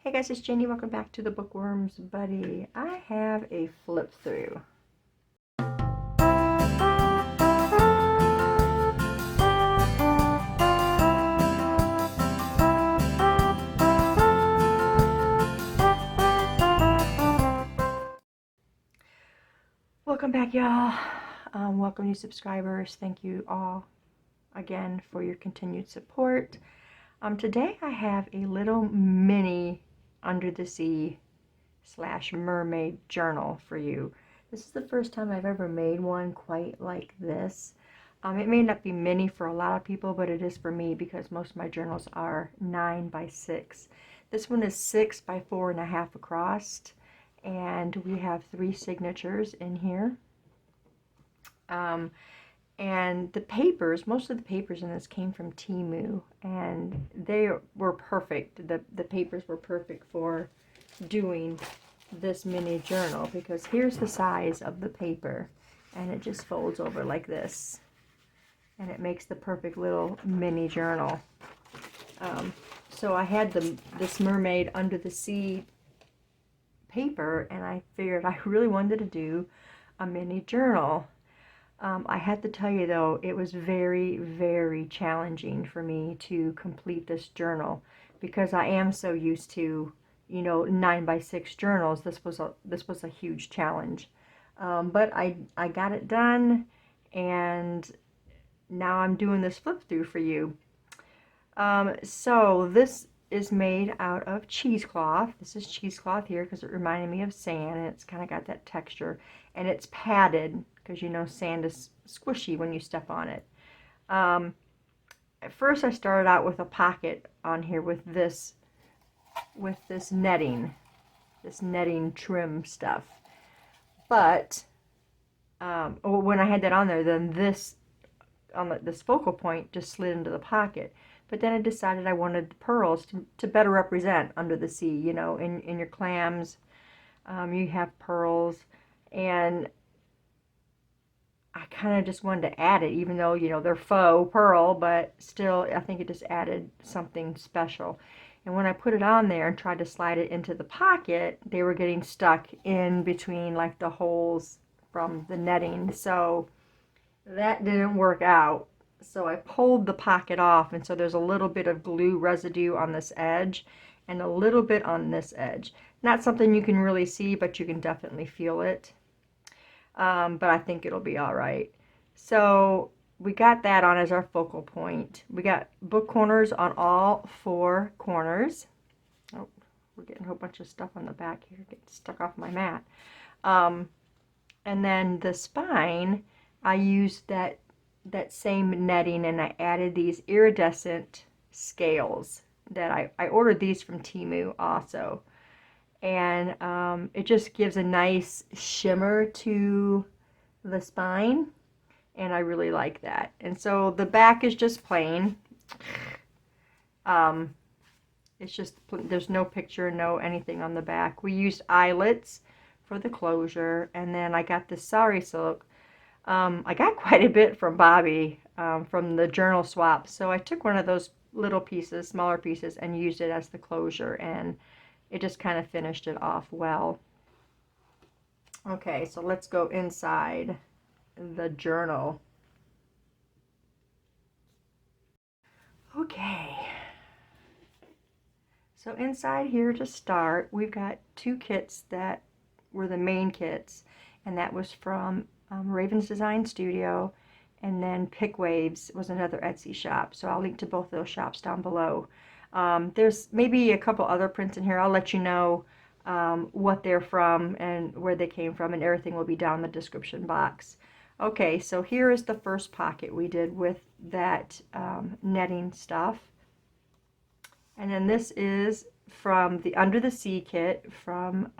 Hey guys, it's Jenny. Welcome back to the Bookworms Buddy. I have a flip through. Welcome back, y'all. Welcome new subscribers. Thank you all again for your continued support. Today I have a little mini under the sea / mermaid journal for you. This is the first time I've ever made one quite like this. It may not be mini for a lot of people, but it is for me because most of my journals are 9 by 6. This one is 6 by 4.5 across, and we have 3 signatures in here. And the papers, most of the papers in this came from Temu, and they were perfect. The papers were perfect for doing this mini journal because here's the size of the paper, and it just folds over like this, and it makes the perfect little mini journal. So I had this mermaid under the sea paper, and I figured I really wanted to do a mini journal. I had to tell you though, it was very, very challenging for me to complete this journal because I am so used to, 9 by 6 journals. This was a huge challenge, but I got it done, and now I'm doing this flip through for you. So this is made out of cheesecloth. This is cheesecloth here because it reminded me of sand, and it's kind of got that texture, and it's padded because sand is squishy when you step on it. At first I started out with a pocket on here with this netting trim stuff, but when I had that on there, then this focal point just slid into the pocket. But then I decided I wanted the pearls to better represent under the sea. In your clams, you have pearls, and I kind of just wanted to add it, even though, they're faux pearl, but still, I think it just added something special. And when I put it on there and tried to slide it into the pocket, they were getting stuck in between like the holes from the netting. So that didn't work out. So I pulled the pocket off, and so there's a little bit of glue residue on this edge and a little bit on this edge. Not something you can really see, but you can definitely feel it. But I think it'll be all right. So we got that on as our focal point. We got book corners on all 4 corners. Oh, we're getting a whole bunch of stuff on the back here, getting stuck off my mat. And then the spine, I used that same netting, and I added these iridescent scales that I ordered these from Temu also. And it just gives a nice shimmer to the spine, and I really like that. And so the back is just plain. It's just, there's no picture, no anything on the back. We used eyelets for the closure, and then I got this sari silk. I got quite a bit from Bobby from the journal swap, so I took one of those little pieces, smaller pieces, and used it as the closure, and it just kind of finished it off well. Okay, so let's go inside the journal. Okay, so inside here to start, we've got 2 kits that were the main kits, and that was from Raven's Design Studio, and then PicWaves was another Etsy shop, so I'll link to both those shops down below. There's maybe a couple other prints in here. I'll let you know what they're from and where they came from, and everything will be down in the description box. Okay, so here is the first pocket we did with that netting stuff. And then this is from the Under the Sea kit from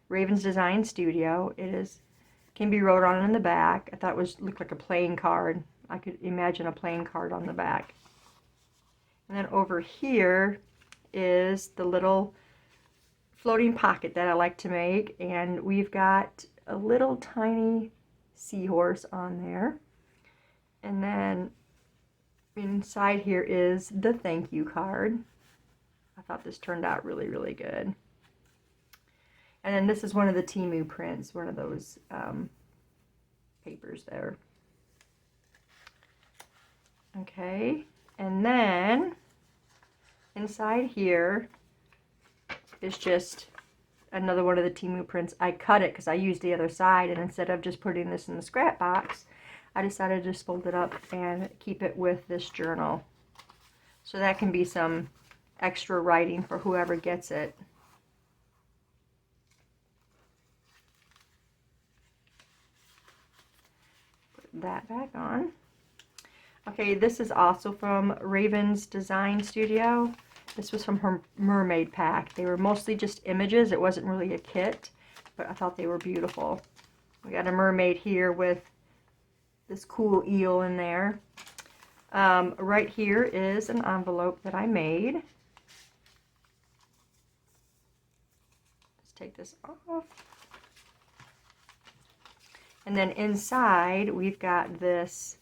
Raven's Design Studio. It can be wrote on in the back. I thought it looked like a playing card. I could imagine a playing card on the back. And then over here is the little floating pocket that I like to make, and we've got a little tiny seahorse on there. And then inside here is the thank you card. I thought this turned out really, really good. And then this is one of the Temu prints, one of those papers there. Okay, and then inside here is just another one of the Temu prints. I cut it because I used the other side, and instead of just putting this in the scrap box, I decided to just fold it up and keep it with this journal. So that can be some extra writing for whoever gets it. Put that back on. Okay, this is also from Raven's Design Studio. This was from her mermaid pack. They were mostly just images. It wasn't really a kit, but I thought they were beautiful. We got a mermaid here with this cool eel in there. Right here is an envelope that I made. Let's take this off. And then inside we've got this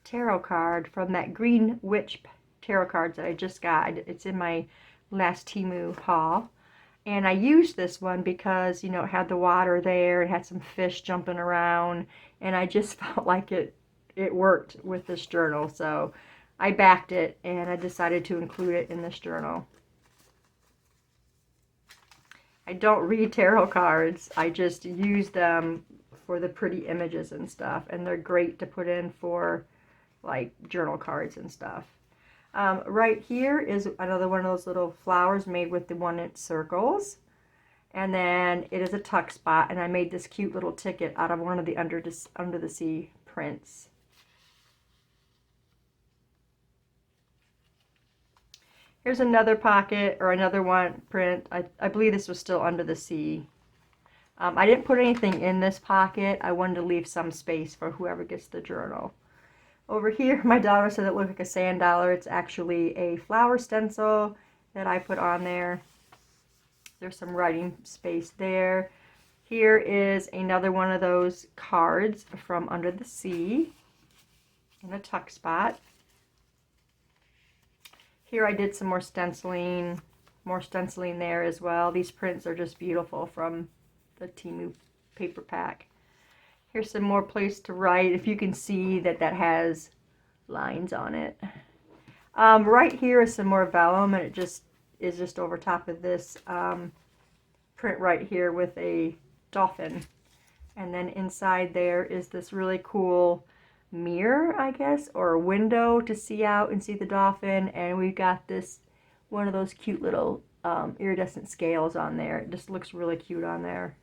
tarot card from that Green Witch tarot cards that I just got. It's in my last Temu haul. And I used this one because, you know, it had the water there, it had some fish jumping around, and I just felt like it worked with this journal. So I backed it and I decided to include it in this journal. I don't read tarot cards. I just use them for the pretty images and stuff, and they're great to put in for like journal cards and stuff. Right here is another one of those little flowers made with the 1-inch circles, and then it is a tuck spot, and I made this cute little ticket out of one of the Under the Sea prints. Here's another pocket, or another one print. I believe this was still Under the Sea. I didn't put anything in this pocket. I wanted to leave some space for whoever gets the journal. Over here, my daughter said it looked like a sand dollar. It's actually a flower stencil that I put on there. There's some writing space there. Here is another one of those cards from Under the Sea in a tuck spot. Here I did some more stenciling there as well. These prints are just beautiful from the Temu paper pack. Here's some more place to write. If you can see that has lines on it. Right here is some more vellum, and it just is just over top of this print right here with a dolphin. And then inside there is this really cool mirror, I guess, or a window to see out and see the dolphin. And we've got this one of those cute little iridescent scales on there. It just looks really cute on there.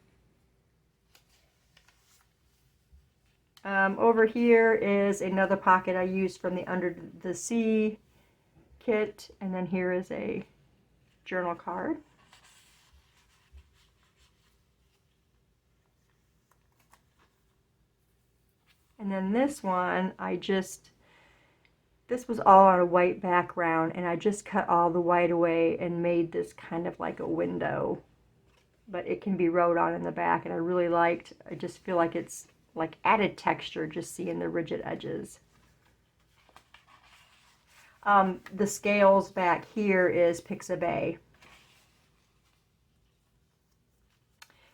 Over here is another pocket I used from the Under the Sea kit, and then here is a journal card. And then this one, this was all on a white background, and I just cut all the white away and made this kind of like a window, but it can be wrote on in the back, and I just feel like it's like added texture just seeing the rigid edges. The scales back here is Pixabay.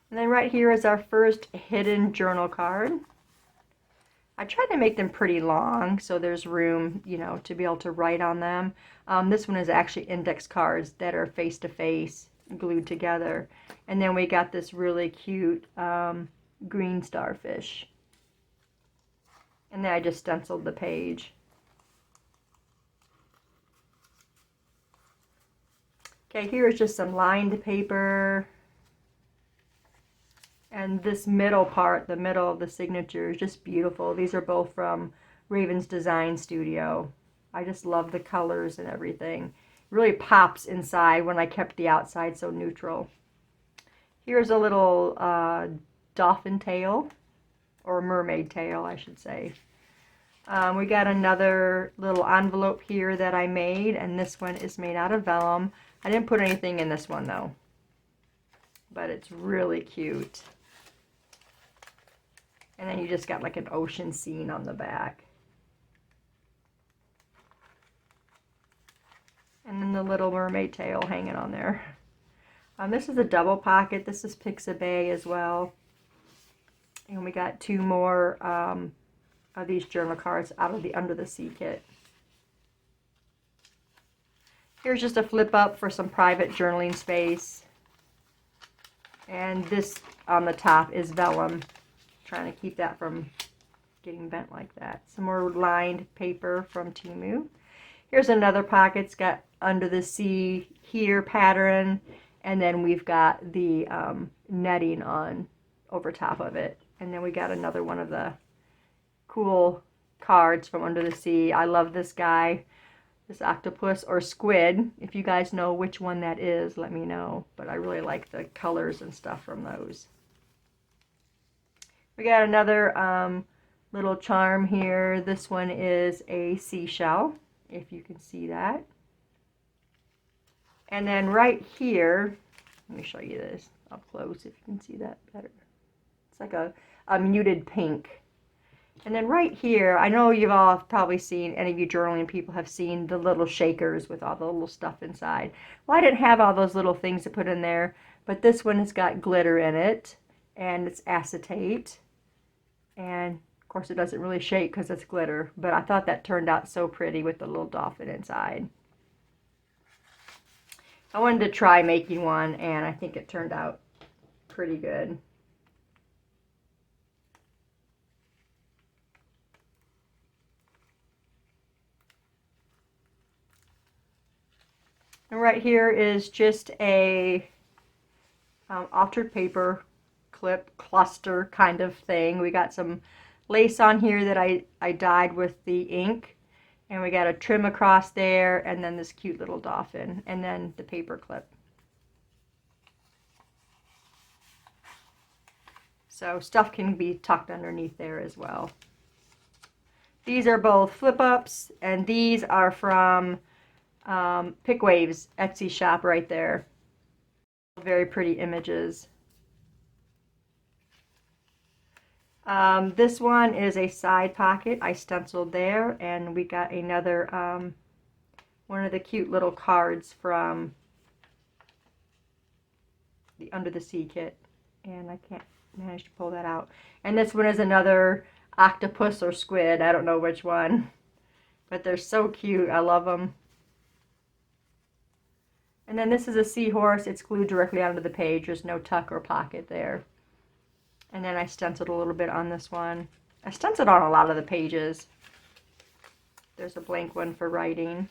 And then right here is our first hidden journal card. I tried to make them pretty long so there's room, you know, to be able to write on them. This one is actually index cards that are face-to-face glued together. And then we got this really cute green starfish. And then I just stenciled the page. Okay, here is just some lined paper. And this middle part, the middle of the signature, is just beautiful. These are both from Raven's Design Studio. I just love the colors and everything. It really pops inside when I kept the outside so neutral. Here's a little dolphin tail, or mermaid tail, I should say. We got another little envelope here that I made, and this one is made out of vellum. I didn't put anything in this one though, but it's really cute. And then you just got like an ocean scene on the back. And then the little mermaid tail hanging on there. This is a double pocket. This is Pixabay as well. And we got 2 more of these journal cards out of the Under the Sea kit. Here's just a flip up for some private journaling space. And this on the top is vellum. Trying to keep that from getting bent like that. Some more lined paper from Temu. Here's another pocket. It's got Under the Sea here pattern. And then we've got the netting on over top of it. And then we got another one of the cool cards from Under the Sea. I love this guy. This octopus or squid. If you guys know which one that is, let me know. But I really like the colors and stuff from those. We got another little charm here. This one is a seashell, if you can see that. And then right here, let me show you this up close if you can see that better. It's like a muted pink. And then right here, I know you've all probably seen, any of you journaling people have seen the little shakers with all the little stuff inside. Well, I didn't have all those little things to put in there, but this one has got glitter in it, and it's acetate. And of course it doesn't really shake because it's glitter, but I thought that turned out so pretty with the little dolphin inside. I wanted to try making one, and I think it turned out pretty good. And right here is just a altered paper clip cluster kind of thing. We got some lace on here that I dyed with the ink. And we got a trim across there, and then this cute little dolphin, and then the paper clip. So stuff can be tucked underneath there as well. These are both flip-ups, and these are from PicWaves Etsy shop right there. Very pretty images. This one is a side pocket. I stenciled there, and we got another one of the cute little cards from the Under the Sea kit, and I can't manage to pull that out. And this one is another octopus or squid. I don't know which one, but they're so cute. I love them. And then this is a seahorse. It's glued directly onto the page. There's no tuck or pocket there. And then I stenciled a little bit on this one. I stenciled on a lot of the pages. There's a blank one for writing.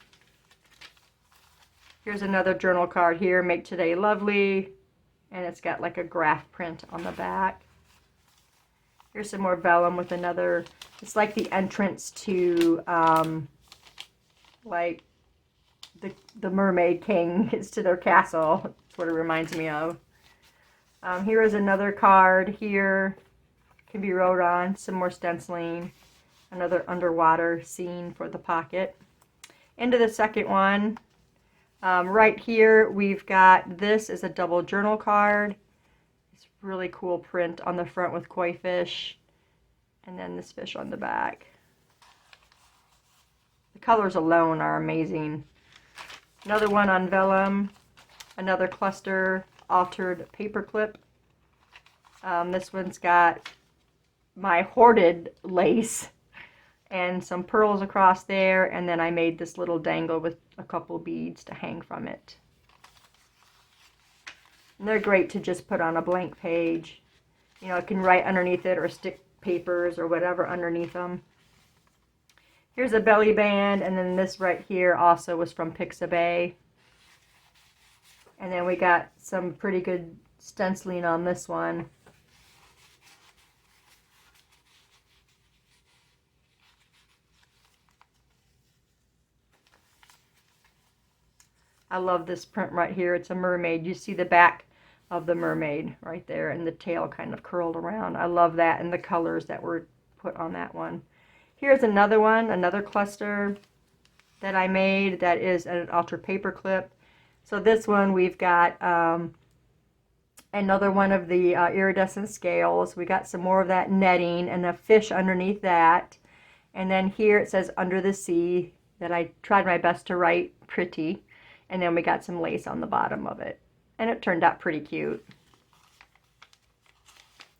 Here's another journal card here, Make Today Lovely. And it's got like a graph print on the back. Here's some more vellum with another, it's like the entrance to like the Mermaid King. It's to their castle. That's what it reminds me of. Here is another card here. Can be wrote on. Some more stenciling. Another underwater scene for the pocket. Into the second one. Right here we've got, this is a double journal card. It's really cool print on the front with koi fish. And then this fish on the back. The colors alone are amazing. Another one on vellum. Another cluster altered paper clip. This one's got my hoarded lace and some pearls across there, and then I made this little dangle with a couple beads to hang from it. And they're great to just put on a blank page. You know, it can write underneath it or stick papers or whatever underneath them. Here's a belly band, and then this right here also was from Pixabay. And then we got some pretty good stenciling on this one. I love this print right here. It's a mermaid. You see the back of the mermaid right there, and the tail kind of curled around. I love that, and the colors that were put on that one. Here's another one, another cluster that I made that is an altered paper clip. So this one we've got another one of the iridescent scales. We got some more of that netting and a fish underneath that. And then here it says Under the Sea, that I tried my best to write pretty. And then we got some lace on the bottom of it. And it turned out pretty cute.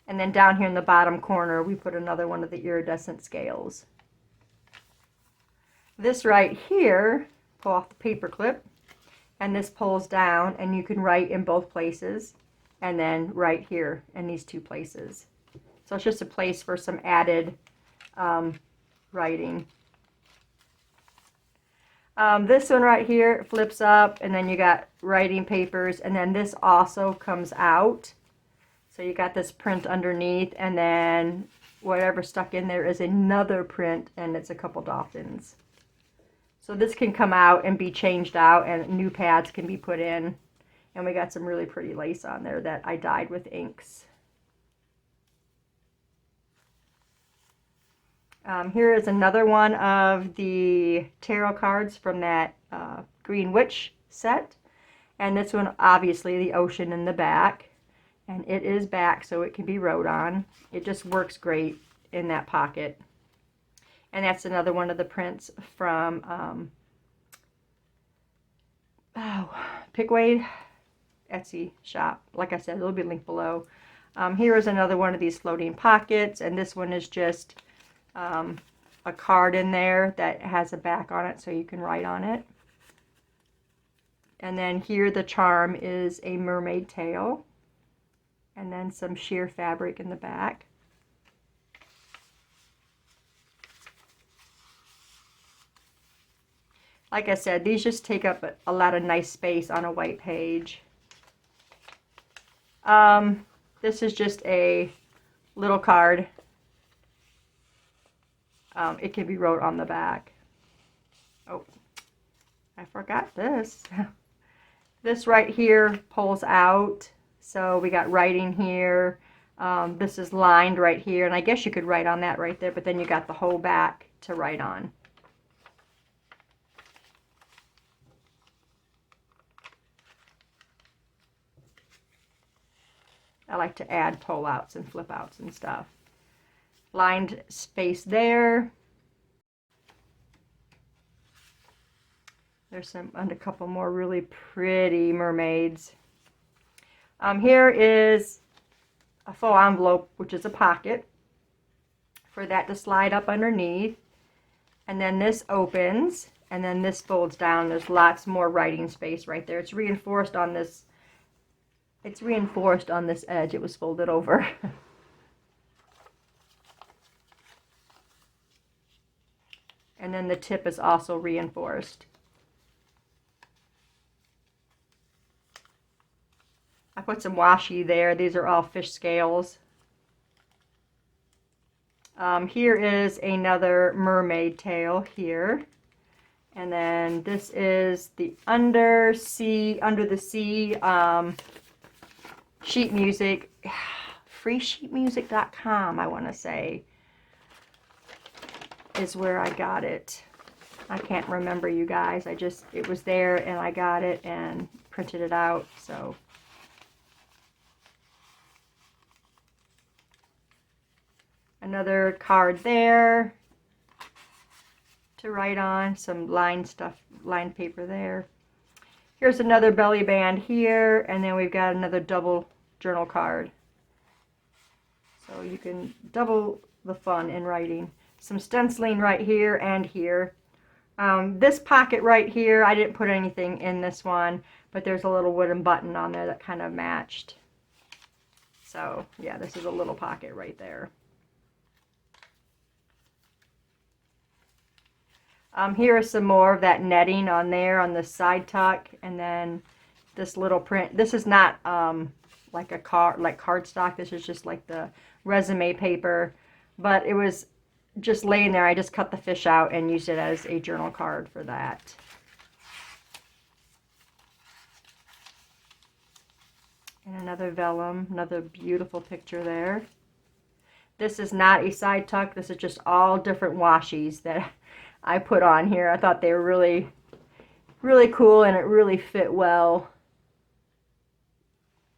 And then down here in the bottom corner, we put another one of the iridescent scales. This right here, pull off the paper clip, and this pulls down, and you can write in both places, and then right here in these two places. So it's just a place for some added writing. This one right here flips up, and then you got writing papers, and then this also comes out. So you got this print underneath, and then whatever stuck in there is another print, and it's a couple dolphins. So this can come out and be changed out, and new pads can be put in. And we got some really pretty lace on there that I dyed with inks. Here is another one of the tarot cards from that Green Witch set. And this one, obviously, the ocean in the back. And it is back, so it can be wrote on. It just works great in that pocket. And that's another one of the prints from PicWaves Etsy shop. Like I said, it'll be linked below. Here is another one of these floating pockets, and this one is just a card in there that has a back on it so you can write on it. And then here the charm is a mermaid tail, and then some sheer fabric in the back. Like I said, these just take up a lot of nice space on a white page. This is just a little card. It can be wrote on the back. Oh, I forgot this. This right here pulls out. So we got writing here. This is lined right here. And I guess you could write on that right there, but then you got the whole back to write on. I like to add pull-outs and flip-outs and stuff. Lined space there. There's a couple more really pretty mermaids. Here is a faux envelope, which is a pocket, for that to slide up underneath. And then this opens, and then this folds down. There's lots more writing space right there. It's reinforced on this. It's reinforced on this edge. It was folded over. And then the tip is also reinforced. I put some washi there. These are all fish scales. Here is another mermaid tail here. And then this is the under the sea sheet music, freesheetmusic.com, I want to say, is where I got it. I can't remember, you guys. It was there and I got it and printed it out. So another card there to write on, some lined paper there. Here's another belly band here, and then we've got another double journal card. So you can double the fun in writing. Some stenciling right here and here. This pocket right here, I didn't put anything in this one, but there's a little wooden button on there that kind of matched. So yeah, this is a little pocket right there. Here is some more of that netting on there on the side tuck, and then this little print. This is not like cardstock. This is just like the resume paper, but it was just laying there. I just cut the fish out and used it as a journal card for that. And another vellum, another beautiful picture there. This is not a side tuck. This is just all different washies that I put on here. I thought they were really, really cool, and it really fit well.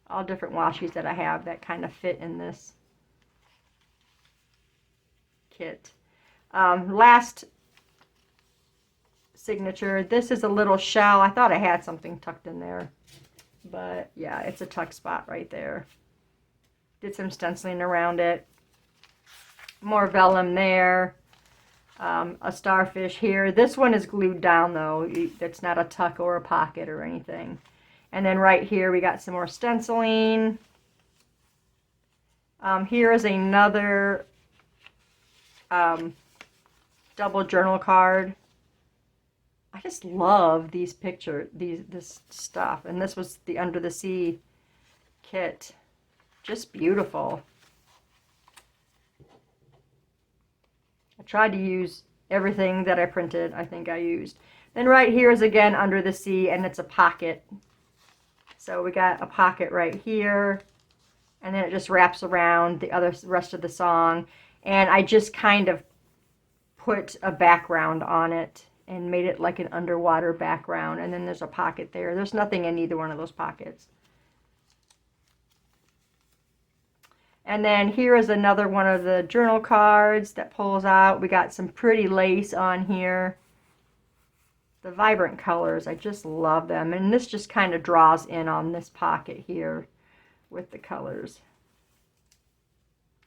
All different washies that I have that kind of fit in this kit. Last signature. This is a little shell. I thought I had something tucked in there. But yeah, it's a tuck spot right there. Did some stenciling around it. More vellum there. A starfish here. This one is glued down though. It's not a tuck or a pocket or anything. And then right here we got some more stenciling. Here is another double journal card. I just love these pictures, this stuff. And this was the Under the Sea kit. Just beautiful. I tried to use everything that I printed. I think I used. Then right here is again Under the Sea, and it's a pocket. So we got a pocket right here, and then it just wraps around the rest of the song. And I just kind of put a background on it and made it like an underwater background. And then there's a pocket there. There's nothing in either one of those pockets. And then here is another one of the journal cards that pulls out. We got some pretty lace on here. The vibrant colors, I just love them. And this just kind of draws in on this pocket here with the colors.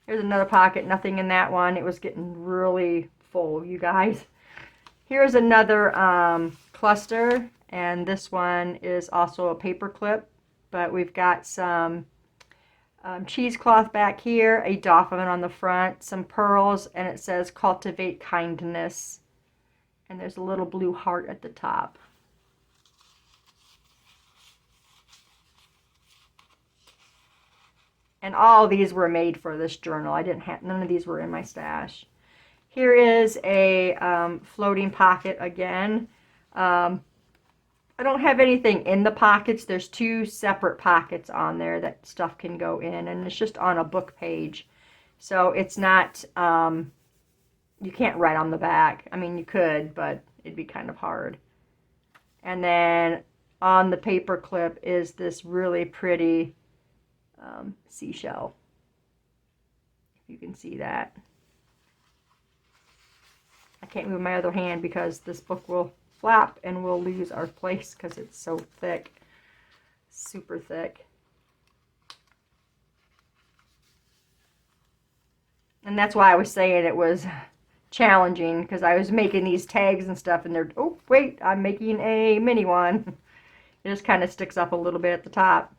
Here's another pocket, nothing in that one. It was getting really full, you guys. Here's another cluster, and this one is also a paper clip, but we've got some cheesecloth back here, a dolphin on the front, some pearls, and it says cultivate kindness. And there's a little blue heart at the top. And all these were made for this journal. I didn't have, none of these were in my stash. Here is a floating pocket again. I don't have anything in the pockets. There's two separate pockets on there that stuff can go in, and it's just on a book page. So it's not, you can't write on the back. I mean, you could, but it'd be kind of hard. And then on the paper clip is this really pretty seashell. If you can see that. I can't move my other hand because this book will flap and we'll lose our place because it's so thick. Super thick. And that's why I was saying it was challenging, because I was making these tags and stuff and they're, oh wait, I'm making a mini one. It just kind of sticks up a little bit at the top.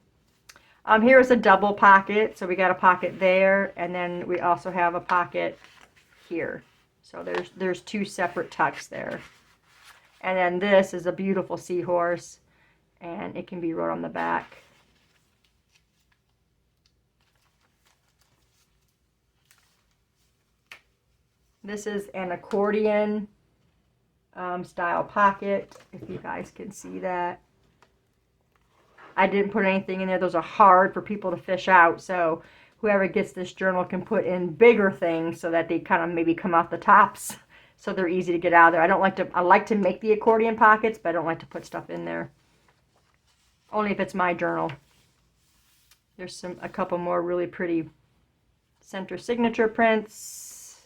Here's a double pocket. So we got a pocket there, and then we also have a pocket here. So there's two separate tucks there. And then this is a beautiful seahorse, and it can be wrote on the back. This is an accordion style pocket, if you guys can see that. I didn't put anything in there. Those are hard for people to fish out, so whoever gets this journal can put in bigger things so that they kind of maybe come off the tops, so they're easy to get out of there. I like to make the accordion pockets, but I don't like to put stuff in there. Only if it's my journal. There's a couple more really pretty center signature prints.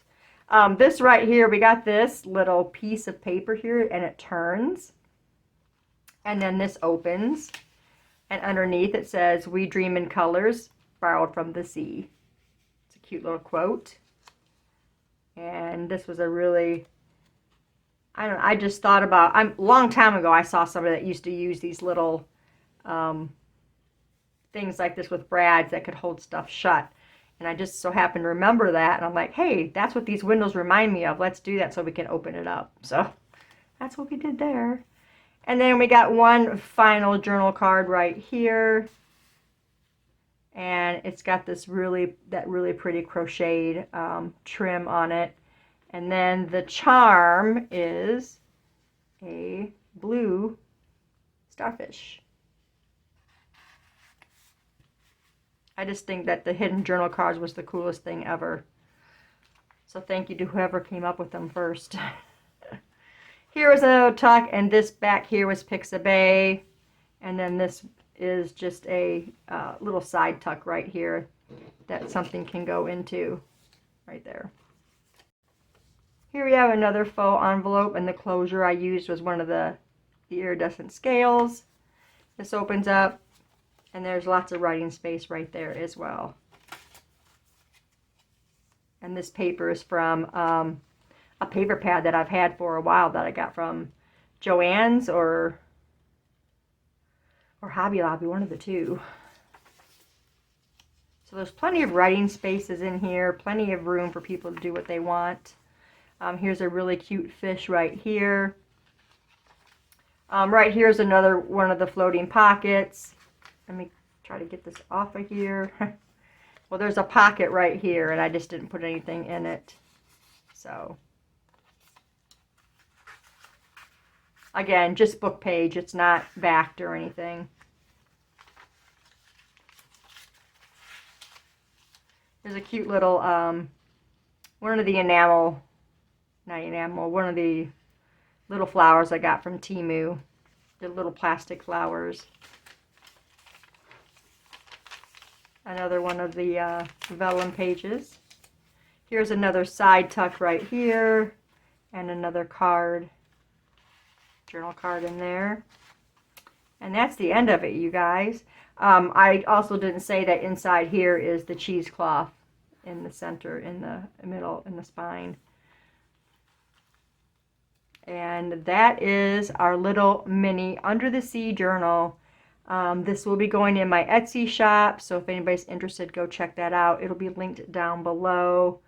This right here, we got this little piece of paper here, and it turns. And then this opens. And underneath it says, "We dream in colors, borrowed from the sea." It's a cute little quote. And this was a really, I don't know, I just thought about, a long time ago I saw somebody that used to use these little things like this with brads that could hold stuff shut. And I just so happened to remember that, and I'm like, hey, that's what these windows remind me of. Let's do that so we can open it up. So that's what we did there. And then we got one final journal card right here. And it's got this really pretty crocheted trim on it. And then the charm is a blue starfish. I just think that the hidden journal cards was the coolest thing ever. So thank you to whoever came up with them first. Here was a tuck, and this back here was Pixabay. And then this is just a little side tuck right here that something can go into right there. Here we have another faux envelope, and the closure I used was one of the iridescent scales. This opens up, and there's lots of writing space right there as well. And this paper is from a paper pad that I've had for a while that I got from Joann's or Hobby Lobby, one of the two. So there's plenty of writing spaces in here, plenty of room for people to do what they want. Here's a really cute fish right here. Right here's another one of the floating pockets. Let me try to get this off of here. Well, there's a pocket right here, and I just didn't put anything in it. So, again, just book page. It's not backed or anything. There's a cute little, one of the enamel, not enamel, one of the little flowers I got from Temu. The little plastic flowers. Another one of the vellum pages. Here's another side tuck right here, and another card, journal card in there. And that's the end of it, you guys. I also didn't say that inside here is the cheesecloth in the center, in the middle, in the spine. And that is our little mini Under the Sea journal. This will be going in my Etsy shop, so if anybody's interested, go check that out. It'll be linked down below.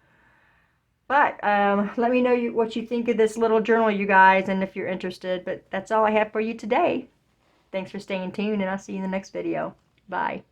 But let me know what you think of this little journal, you guys, and if you're interested. But that's all I have for you today. Thanks for staying tuned, and I'll see you in the next video. Bye.